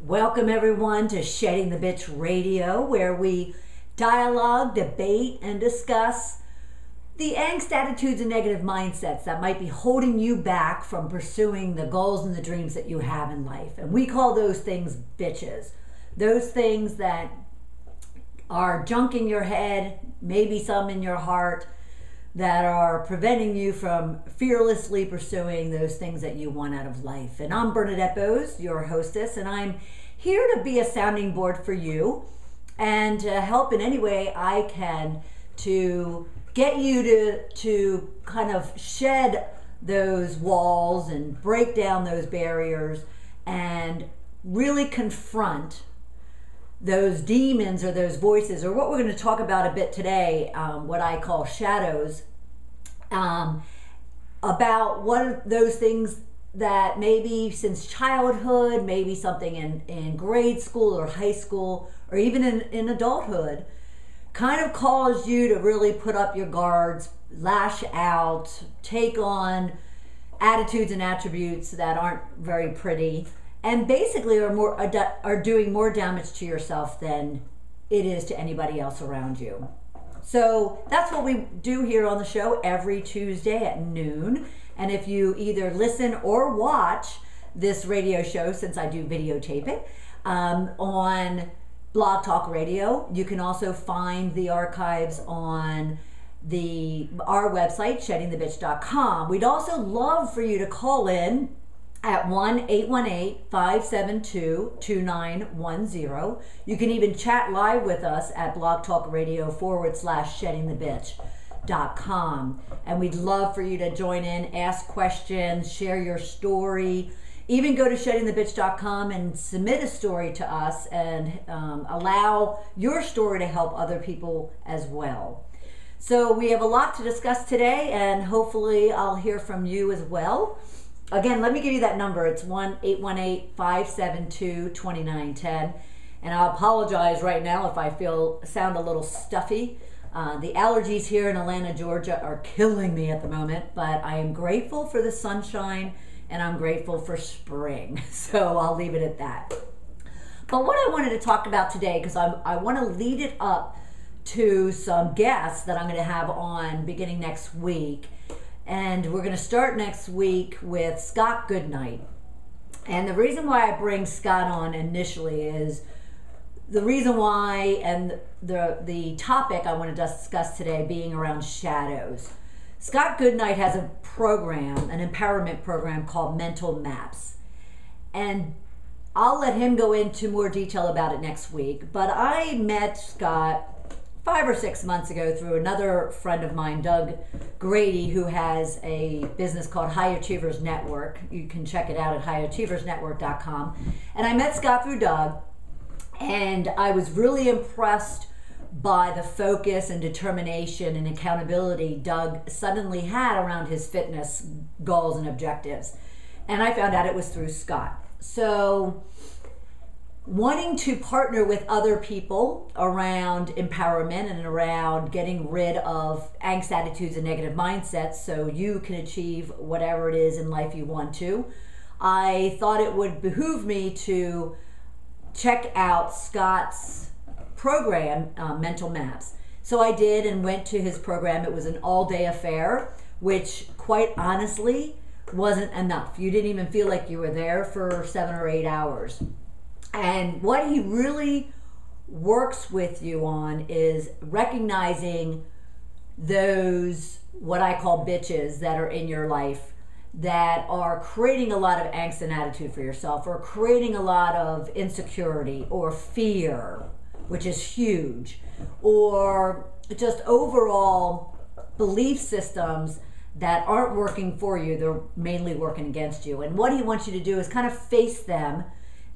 Welcome everyone to Shedding the Bitch Radio, where we dialogue, debate, and discuss the angst, attitudes, and negative mindsets that might be holding you back from pursuing the goals and the dreams that you have in life. And we call those things bitches. Those things that are junk in your head, maybe some in your heart, that are preventing you from fearlessly pursuing those things that you want out of life. And I'm Bernadette Bose, your hostess, and I'm here to be a sounding board for you and to help in any way I can to get you to kind of shed those walls and break down those barriers and really confront those demons or those voices, or what we're going to talk about a bit today, what I call shadows, about what are those things that maybe since childhood, maybe something in grade school or high school, or even in adulthood, kind of caused you to really put up your guards, lash out, take on attitudes and attributes that aren't very pretty, and basically are doing more damage to yourself than it is to anybody else around you. So that's what we do here on the show every Tuesday at noon. And if you either listen or watch this radio show, since I do videotape it, on Blog Talk Radio, you can also find the archives on our website, sheddingthebitch.com. We'd also love for you to call in at 1-818-572-2910. You can even chat live with us at blogtalkradio/sheddingthebitch.com. And we'd love for you to join in, ask questions, share your story, even go to sheddingthebitch.com and submit a story to us and allow your story to help other people as well. So we have a lot to discuss today, and hopefully I'll hear from you as well. Again, let me give you that number. It's 1-818-572-2910. And I'll apologize right now if I sound a little stuffy. The allergies here in Atlanta, Georgia are killing me at the moment, but I am grateful for the sunshine and I'm grateful for spring. So I'll leave it at that. But what I wanted to talk about today, because I want to lead it up to some guests that I'm going to have on beginning next week. And we're going to start next week with Scott Goodnight. And the reason why I bring Scott on initially is the reason why, and the topic I want to discuss today being around shadows. Scott Goodnight has a program, an empowerment program called Mental Maps. And I'll let him go into more detail about it next week. But I met Scott 5 or 6 months ago through another friend of mine, Doug Grady, who has a business called High Achievers Network. You can check it out at highachieversnetwork.com. And I met Scott through Doug, and I was really impressed by the focus and determination and accountability Doug suddenly had around his fitness goals and objectives. And I found out it was through Scott. So wanting to partner with other people around empowerment and around getting rid of angst, attitudes, and negative mindsets so you can achieve whatever it is in life you want to, I thought it would behoove me to check out Scott's program, Mental Maps. So I did and went to his program. It was an all-day affair, which quite honestly wasn't enough. You didn't even feel like you were there for 7 or 8 hours. And what he really works with you on is recognizing those, what I call bitches, that are in your life that are creating a lot of angst and attitude for yourself, or creating a lot of insecurity or fear, which is huge, or just overall belief systems that aren't working for you. They're mainly working against you. And what he wants you to do is kind of face them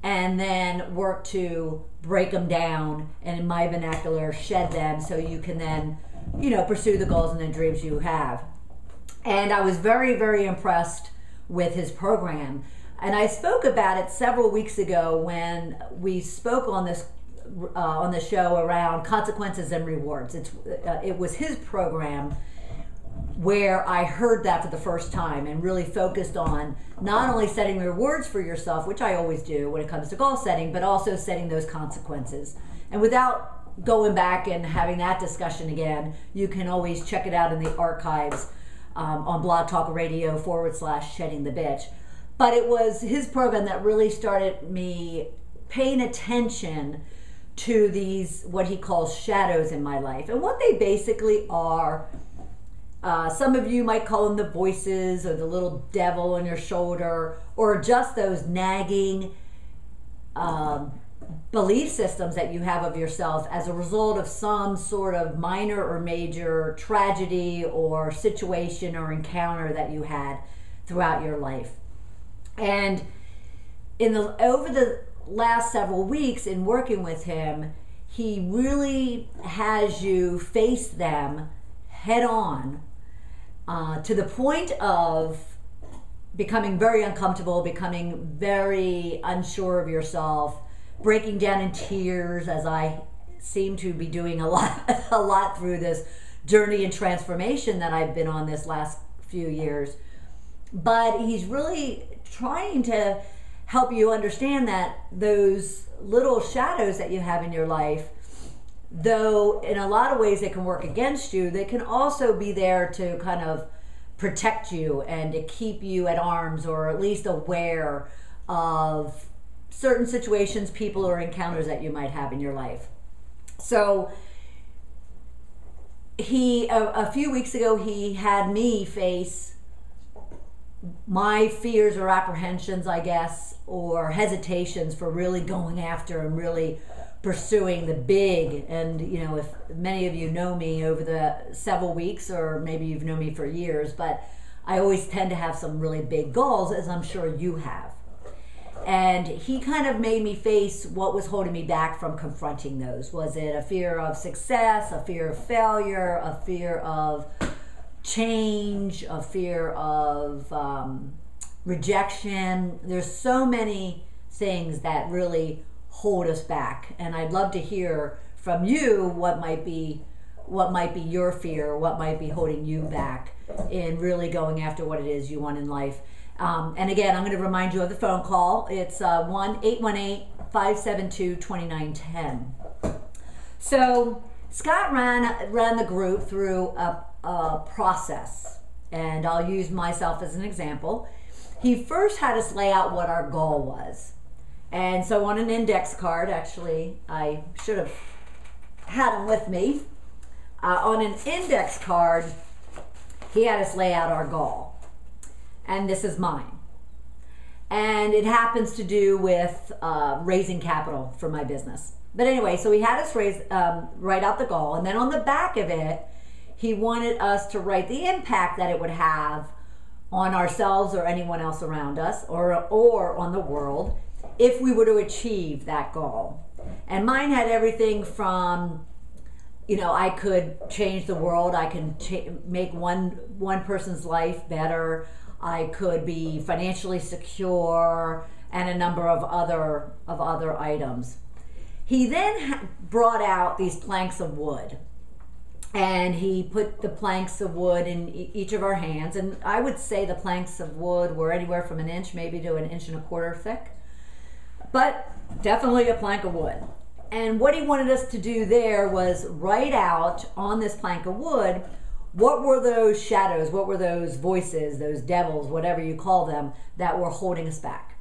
and then work to break them down, and in my vernacular, shed them, so you can then, pursue the goals and the dreams you have. And I was very, very impressed with his program. And I spoke about it several weeks ago when we spoke on this on the show around consequences and rewards. It was his program where I heard that for the first time and really focused on not only setting rewards for yourself, which I always do when it comes to goal setting, but also setting those consequences. And without going back and having that discussion again, you can always check it out in the archives on Blog Talk Radio /Shedding the Bitch. But it was his program that really started me paying attention to these, what he calls shadows in my life. And what they basically are, some of you might call them the voices or the little devil on your shoulder, or just those nagging belief systems that you have of yourself as a result of some sort of minor or major tragedy or situation or encounter that you had throughout your life. And over the last several weeks in working with him, he really has you face them head on, to the point of becoming very uncomfortable, becoming very unsure of yourself, breaking down in tears, as I seem to be doing a lot through this journey and transformation that I've been on this last few years. But he's really trying to help you understand that those little shadows that you have in your life, though in a lot of ways they can work against you, they can also be there to kind of protect you and to keep you at arms, or at least aware of certain situations, people, or encounters that you might have in your life. So a few weeks ago, he had me face my fears or apprehensions, I guess, or hesitations for really going after and really pursuing the big. And if many of you know me over the several weeks, or maybe you've known me for years, but I always tend to have some really big goals, as I'm sure you have. And he kind of made me face what was holding me back from confronting those. Was it a fear of success, a fear of failure, a fear of change, a fear of rejection? There's so many things that really hold us back, and I'd love to hear from you what might be your fear, what might be holding you back in really going after what it is you want in life. And again, I'm going to remind you of the phone call. It's 1-818-572-2910. So Scott ran the group through a process, and I'll use myself as an example. He first had us lay out what our goal was. And so on an index card, actually, I should have had them with me. On an index card, he had us lay out our goal. And this is mine. And it happens to do with raising capital for my business. But anyway, so he had us write out the goal. And then on the back of it, he wanted us to write the impact that it would have on ourselves or anyone else around us, or on the world, if we were to achieve that goal. And mine had everything from, I could change the world, I can make one person's life better, I could be financially secure, and a number of other items. He then brought out these planks of wood, and he put the planks of wood in each of our hands, and I would say the planks of wood were anywhere from an inch maybe to an inch and a quarter thick, but definitely a plank of wood. And what he wanted us to do there was write out on this plank of wood, what were those shadows, what were those voices, those devils, whatever you call them, that were holding us back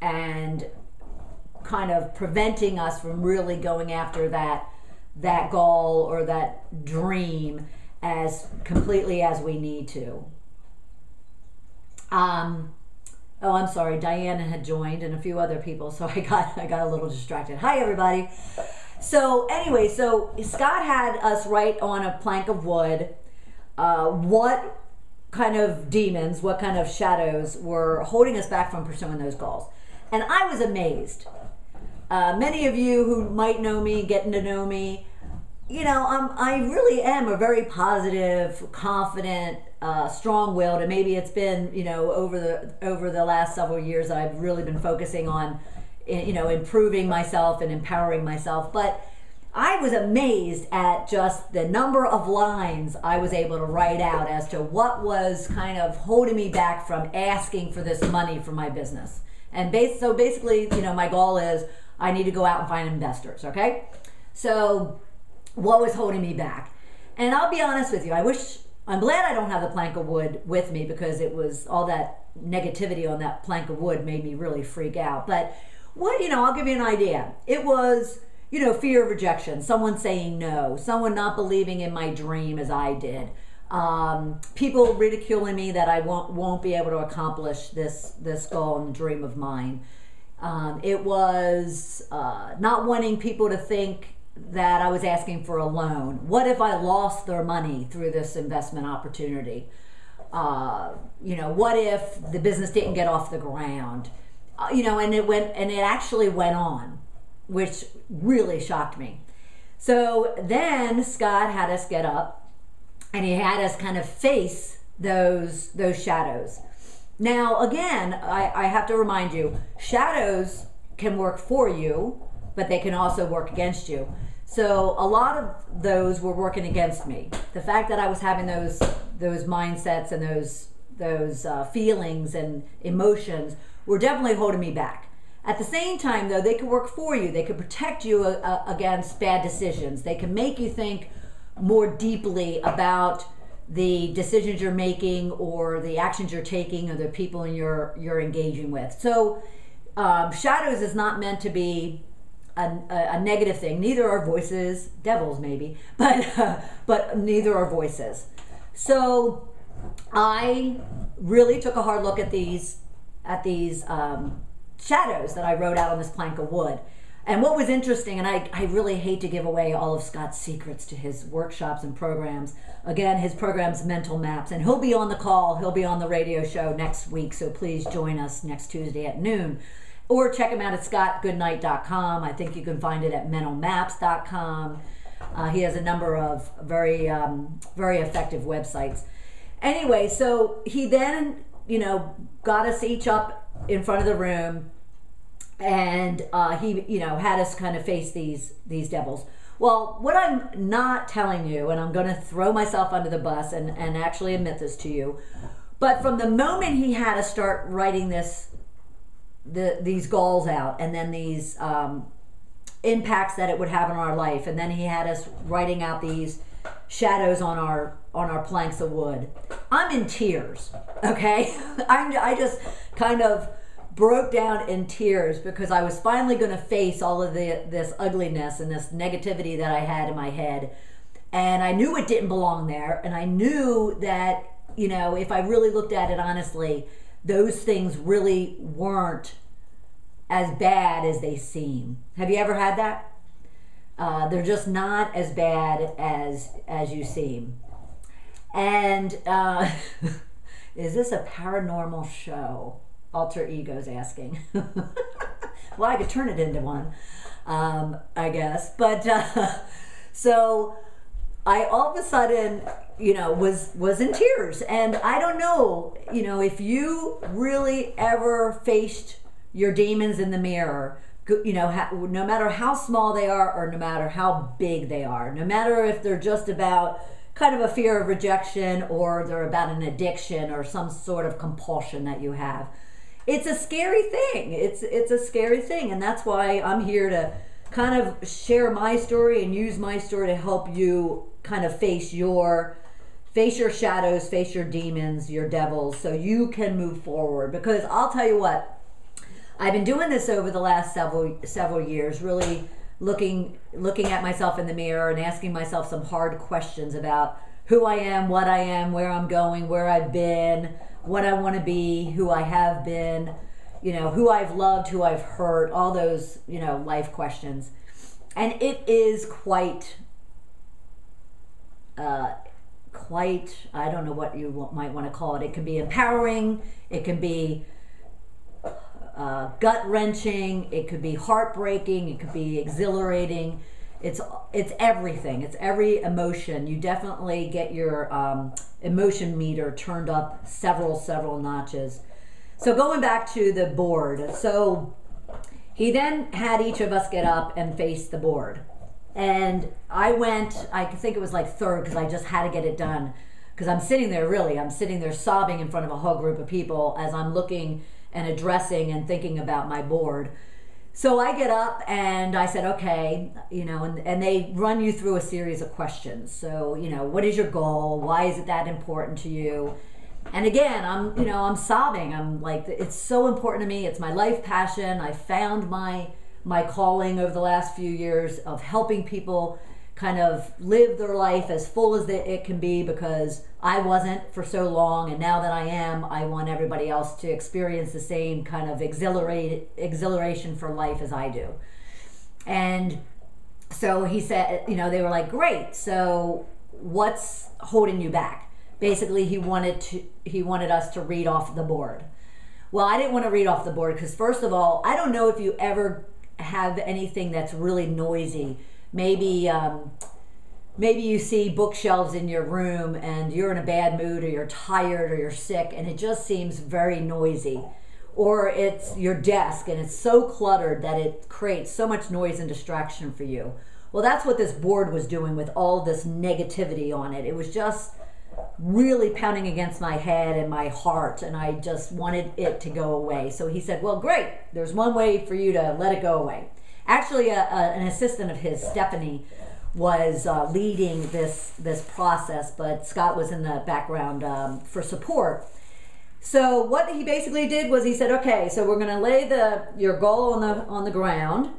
and kind of preventing us from really going after that goal or that dream as completely as we need to. Oh, I'm sorry, Diana had joined and a few other people, so I got a little distracted. Hi, everybody. So anyway, so Scott had us write on a plank of wood what kind of demons, what kind of shadows were holding us back from pursuing those goals. And I was amazed. Many of you who might know me, getting to know me, I really am a very positive, confident, strong-willed, and maybe it's been, over the last several years that I've really been focusing on, improving myself and empowering myself. But I was amazed at just the number of lines I was able to write out as to what was kind of holding me back from asking for this money for my business. And so basically, you know, my goal is I need to go out and find investors, okay? So what was holding me back? And I'll be honest with you, I'm glad I don't have the plank of wood with me, because it was all that negativity on that plank of wood made me really freak out. But I'll give you an idea. It was, fear of rejection, someone saying no, someone not believing in my dream as I did, people ridiculing me that I won't be able to accomplish this goal and dream of mine. It was not wanting people to think that I was asking for a loan. What if I lost their money through this investment opportunity? What if the business didn't get off the ground? And it actually went on, which really shocked me. So then Scott had us get up, and he had us kind of face those shadows. Now, again, I have to remind you, shadows can work for you, but they can also work against you. So a lot of those were working against me. The fact that I was having those mindsets and those feelings and emotions were definitely holding me back. At the same time, though, they could work for you. They could protect you against bad decisions. They can make you think more deeply about the decisions you're making, or the actions you're taking, or the people you're engaging with. So shadows is not meant to be a negative thing. Neither are voices, devils maybe, but neither are voices. So I really took a hard look at these shadows that I wrote out on this plank of wood. And what was interesting, and I really hate to give away all of Scott's secrets to his workshops and programs. Again, his program's Mental Maps, and he'll be on the call, he'll be on the radio show next week, so please join us next Tuesday at noon. Or check him out at scottgoodnight.com. I think you can find it at mentalmaps.com. He has a number of very effective websites. Anyway, so he then, got us each up in front of the room, and he, had us kind of face these devils. Well, what I'm not telling you, and I'm going to throw myself under the bus and actually admit this to you, but from the moment he had us start writing these goals out, and then these impacts that it would have on our life, and then he had us writing out these shadows on our planks of wood, I'm in tears. Okay, I just kind of broke down in tears, because I was finally going to face all of this ugliness and this negativity that I had in my head, and I knew it didn't belong there, and I knew that if I really looked at it honestly, those things really weren't as bad as they seem. Have you ever had that? They're just not as bad as you seem. And is this a paranormal show? Alter Ego's asking. Well, I could turn it into one, I guess. But so I all of a sudden, was in tears, and I don't know, if you really ever faced your demons in the mirror, no matter how small they are, or no matter how big they are, no matter if they're just about kind of a fear of rejection, or they're about an addiction or some sort of compulsion that you have. It's a scary thing. It's a scary thing, and that's why I'm here to kind of share my story and use my story to help you kind of face your shadows, face your demons, your devils, so you can move forward. Because I'll tell you what, I've been doing this over the last several years, really looking at myself in the mirror and asking myself some hard questions about who I am, what I am, where I'm going, where I've been, what I want to be, who I have been, who I've loved, who I've hurt, all those, life questions. And it is quite, I don't know what you might want to call it. It can be empowering. It can be gut-wrenching. It could be heartbreaking. It could be exhilarating. It's everything. It's every emotion. You definitely get your emotion meter turned up several notches. So going back to the board. So he then had each of us get up and face the board. And I went, I think it was like third because I just had to get it done. Because I'm sitting there sobbing in front of a whole group of people as I'm looking and addressing and thinking about my board. So I get up and I said, okay, and they run you through a series of questions. So, what is your goal? Why is it that important to you? And again, I'm sobbing. I'm like, it's so important to me. It's my life passion. I found my calling over the last few years of helping people kind of live their life as full as it can be, because I wasn't for so long, and now that I am, I want everybody else to experience the same kind of exhilaration for life as I do. And so he said, they were like, great, so what's holding you back? Basically, he wanted us to read off the board. Well, I didn't want to read off the board because, first of all, I don't know if you ever have anything that's really noisy. Maybe you see bookshelves in your room and you're in a bad mood, or you're tired, or you're sick, and it just seems very noisy. Or it's your desk and it's so cluttered that it creates so much noise and distraction for you. Well, that's what this board was doing with all this negativity on it. It was just really pounding against my head and my heart, and I just wanted it to go away. So he said, well, great, there's one way for you to let it go away. Actually, an assistant of his, Stephanie, was leading this process, but Scott was in the background for support. So what he basically did was he said, okay, so we're going to lay your goal on the ground,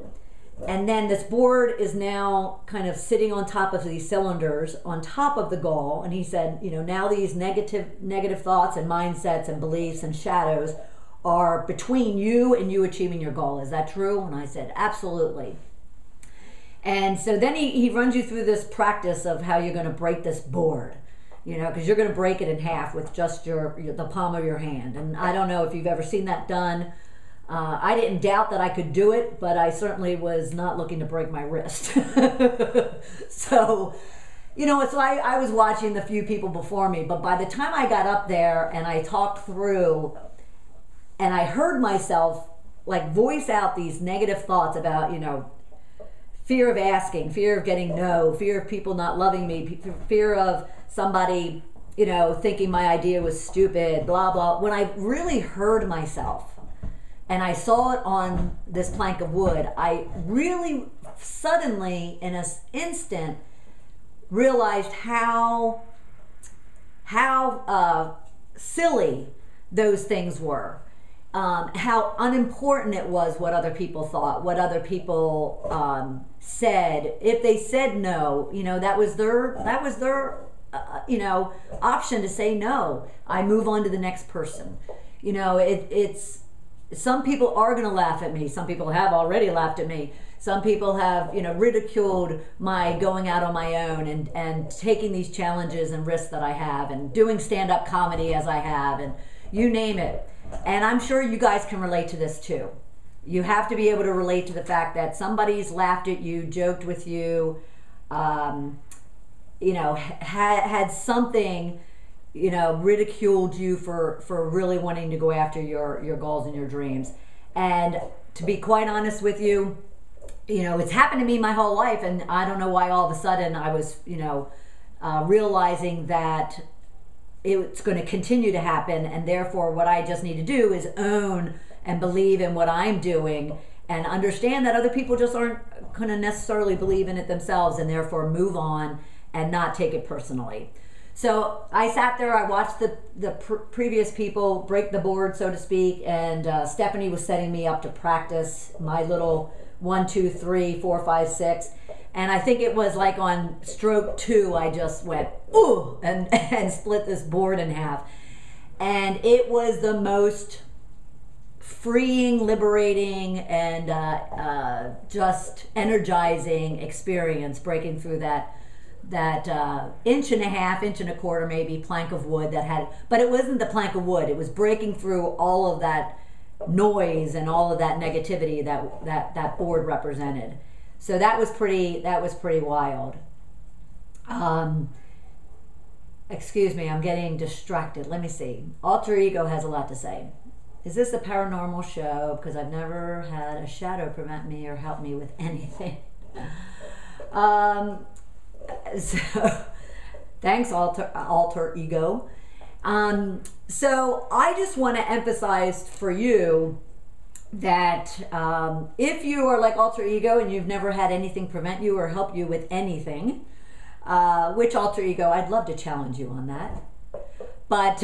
and then this board is now kind of sitting on top of these cylinders on top of the goal. And he said, now these negative thoughts and mindsets and beliefs and shadows are between you and you achieving your goal. Is that true? And I said, absolutely. And so then he runs you through this practice of how you're going to break this board, because you're going to break it in half with just the palm of your hand. And I don't know if you've ever seen that done. I didn't doubt that I could do it, but I certainly was not looking to break my wrist. So, it's like I was watching the few people before me, but by the time I got up there and I talked through, and I heard myself like voice out these negative thoughts about, fear of asking, fear of getting no, fear of people not loving me, fear of somebody, thinking my idea was stupid, blah, blah. When I really heard myself and I saw it on this plank of wood, I really suddenly, in an instant, realized how silly those things were. How unimportant it was what other people thought, what other people said. If they said no, that was their option to say no. I move on to the next person. It's some people are going to laugh at me. Some people have already laughed at me. Some people have, ridiculed my going out on my own and taking these challenges and risks that I have, and doing stand-up comedy as I have, and you name it. And I'm sure you guys can relate to this too. You have to be able to relate to the fact that somebody's laughed at you, joked with you, had something, ridiculed you for really wanting to go after your goals and your dreams. And to be quite honest with you, it's happened to me my whole life, and I don't know why all of a sudden I was, realizing that it's going to continue to happen, and therefore what I just need to do is own and believe in what I'm doing, and understand that other people just aren't going to necessarily believe in it themselves, and therefore move on and not take it personally. So I sat there, I watched the previous people break the board, so to speak, and Stephanie was setting me up to practice my little 1, 2, 3, 4, 5, 6. And I think it was like on stroke 2, I just went, ooh, and split this board in half. And it was the most freeing, liberating, and just energizing experience, breaking through that inch and a half, inch and a quarter maybe, plank of wood but it wasn't the plank of wood. It was breaking through all of that noise and all of that negativity that board represented. So that was pretty wild. Excuse me, I'm getting distracted. Let me see. Alter Ego has a lot to say. Is this a paranormal show? Because I've never had a shadow prevent me or help me with anything. So thanks, alter ego. So I just want to emphasize for you that if you are like alter ego and you've never had anything prevent you or help you with anything, which alter ego, I'd love to challenge you on that. But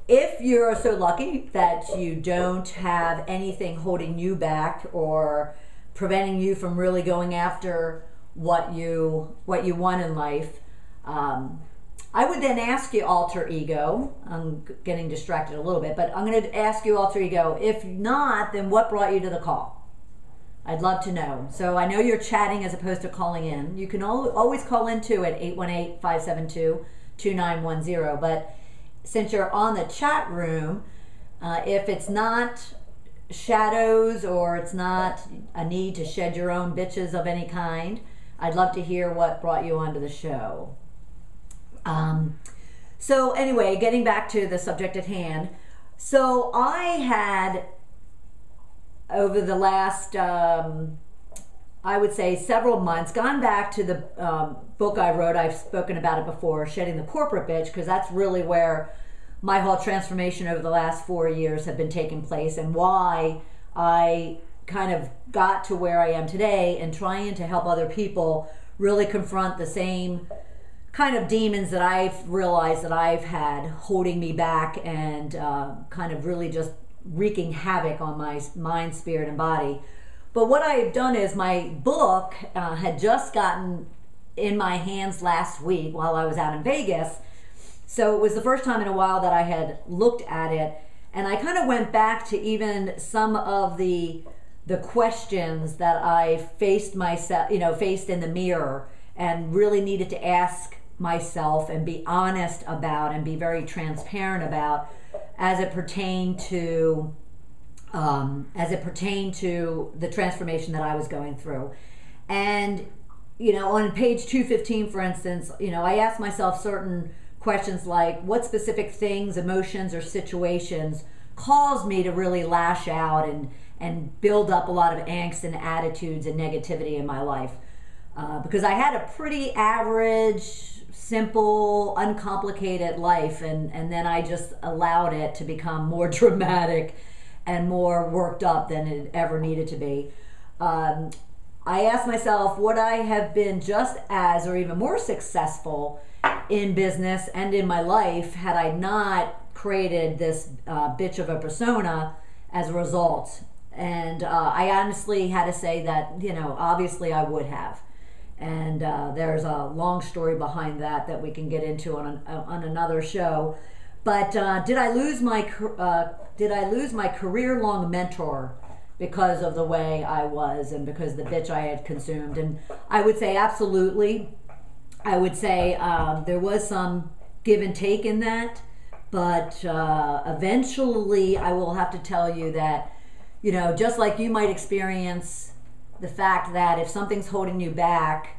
if you're so lucky that you don't have anything holding you back or preventing you from really going after what you want in life, I would then ask you, alter ego, I'm getting distracted a little bit, but I'm going to ask you, alter ego, if not, then what brought you to the call? I'd love to know. So I know you're chatting as opposed to calling in. You can always call in too at 818-572-2910, but since you're on the chat room, if it's not shadows or it's not a need to shed your own bitches of any kind, I'd love to hear what brought you onto the show. So anyway, getting back to the subject at hand. So I had, over the last, I would say several months, gone back to the book I wrote. I've spoken about it before, Shedding the Corporate Bitch, because that's really where my whole transformation over the last 4 years have been taking place, and why I kind of got to where I am today and trying to help other people really confront the same kind of demons that I've realized that I've had holding me back and kind of really just wreaking havoc on my mind, spirit, and body. But what I've done is my book had just gotten in my hands last week while I was out in Vegas. So it was the first time in a while that I had looked at it, and I kind of went back to even some of the questions that I faced myself, faced in the mirror, and really needed to ask myself and be honest about and be very transparent about as it pertained to the transformation that I was going through. And on page 215, for instance, I asked myself certain questions like, what specific things, emotions, or situations caused me to really lash out and build up a lot of angst and attitudes and negativity in my life? Because I had a pretty average, simple, uncomplicated life, and then I just allowed it to become more dramatic and more worked up than it ever needed to be. I asked myself, would I have been just as or even more successful in business and in my life had I not created this bitch of a persona as a result? And I honestly had to say that, obviously I would have. And there's a long story behind that we can get into on another show. But did I lose my career-long mentor because of the way I was and because the bitch I had consumed? And I would say absolutely. I would say there was some give and take in that, but eventually I will have to tell you that, just like you might experience the fact that if something's holding you back,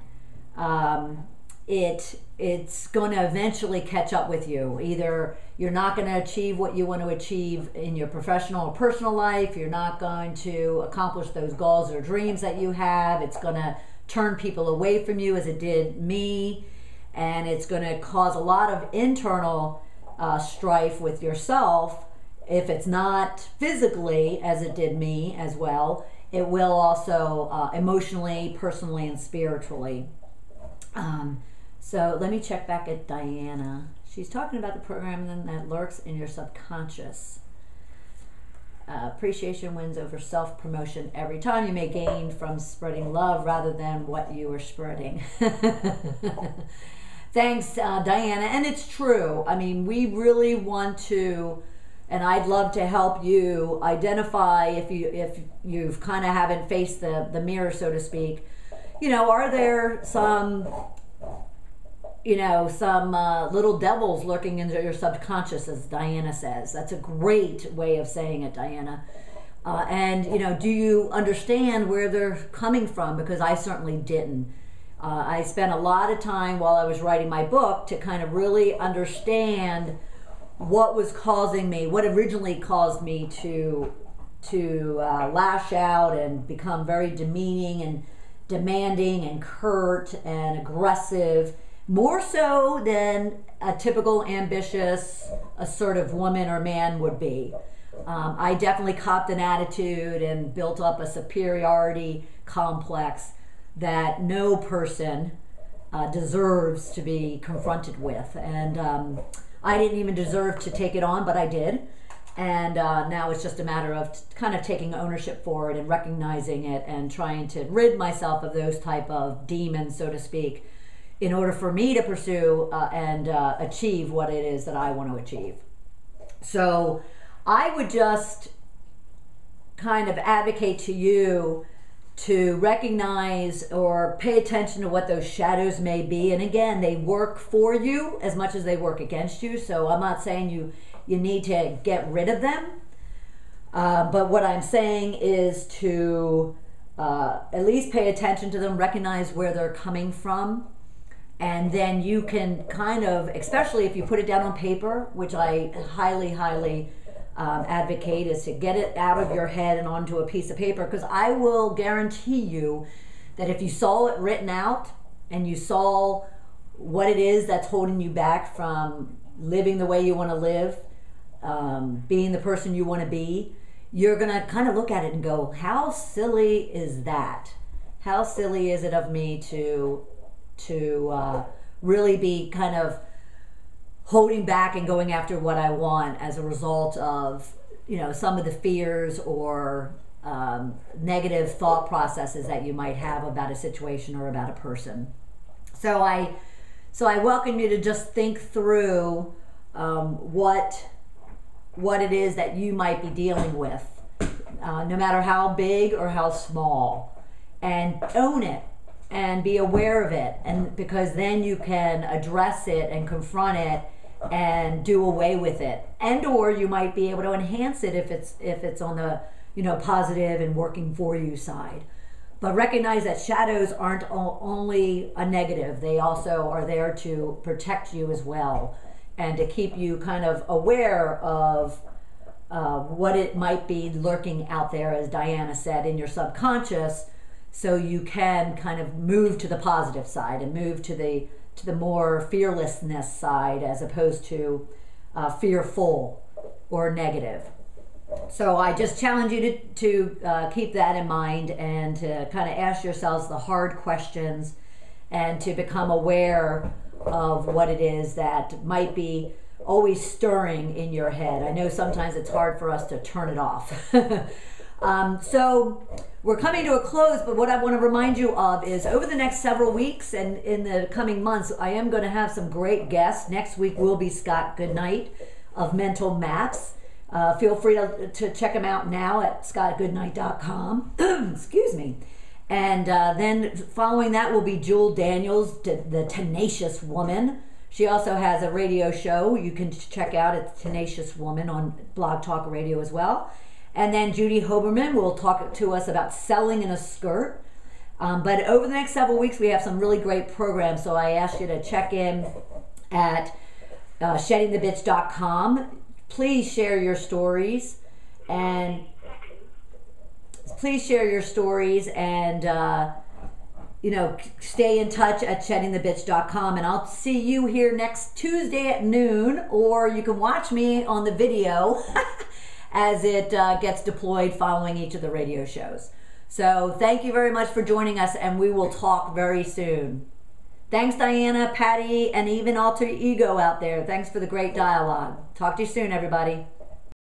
it's going to eventually catch up with you. Either you're not going to achieve what you want to achieve in your professional or personal life, you're not going to accomplish those goals or dreams that you have, it's going to turn people away from you as it did me, and it's going to cause a lot of internal strife with yourself. If it's not physically, as it did me as well, it will also emotionally, personally, and spiritually. So let me check back at Diana. She's talking about the programming that lurks in your subconscious. Appreciation wins over self-promotion every time. You may gain from spreading love rather than what you are spreading. Thanks, Diana. And it's true. I mean, we really want to, and I'd love to help you identify if you've kind of haven't faced the mirror, so to speak. Are there some little devils lurking in your subconscious, as Diana says? That's a great way of saying it, Diana. And do you understand where they're coming from? Because I certainly didn't. I spent a lot of time while I was writing my book to kind of really understand what was causing me, what originally caused me to lash out and become very demeaning demanding and curt and aggressive, more so than a typical ambitious, assertive woman or man would be. I definitely copped an attitude and built up a superiority complex that no person deserves to be confronted with. And I didn't even deserve to take it on, but I did. And now it's just a matter of kind of taking ownership for it and recognizing it and trying to rid myself of those type of demons, so to speak, in order for me to pursue and achieve what it is that I want to achieve. So I would just kind of advocate to you to recognize or pay attention to what those shadows may be. And again, they work for you as much as they work against you. So I'm not saying you need to get rid of them. But what I'm saying is to at least pay attention to them, recognize where they're coming from. And then you can kind of, especially if you put it down on paper, which I highly, highly advocate, is to get it out of your head and onto a piece of paper, because I will guarantee you that if you saw it written out and you saw what it is that's holding you back from living the way you want to live, being the person you want to be, you're going to kind of look at it and go, how silly is that? How silly is it of me to really be kind of holding back and going after what I want as a result of, you know, some of the fears or negative thought processes that you might have about a situation or about a person. So I welcome you to just think through what it is that you might be dealing with, no matter how big or how small, and own it and be aware of it, and because then you can address it and confront it and do away with it, and or you might be able to enhance it if it's on the, you know, positive and working for you side. But recognize that shadows aren't only a negative, they also are there to protect you as well, and to keep you kind of aware of what it might be lurking out there, as Diana said, in your subconscious, so you can kind of move to the positive side and move to the more fearlessness side, as opposed to fearful or negative. So I just challenge you to keep that in mind, and to kind of ask yourselves the hard questions, and to become aware of what it is that might be always stirring in your head. I know sometimes it's hard for us to turn it off. So we're coming to a close, but what I want to remind you of is over the next several weeks and in the coming months, I am going to have some great guests. Next week will be Scott Goodnight of Mental Maps. Feel free to check him out now at scottgoodnight.com. Excuse me. And then following that will be Jewel Daniels, the Tenacious Woman. She also has a radio show you can check out at Tenacious Woman on Blog Talk Radio as well. And then Judy Hoberman will talk to us about selling in a skirt. But over the next several weeks, we have some really great programs. So I ask you to check in at sheddingthebitch.com. Please share your stories, and you know, stay in touch at sheddingthebitch.com, and I'll see you here next Tuesday at noon, or you can watch me on the video as it gets deployed following each of the radio shows. So thank you very much for joining us, and we will talk very soon. Thanks, Diana, Patty, and even Alter Ego out there. Thanks for the great dialogue. Talk to you soon, everybody.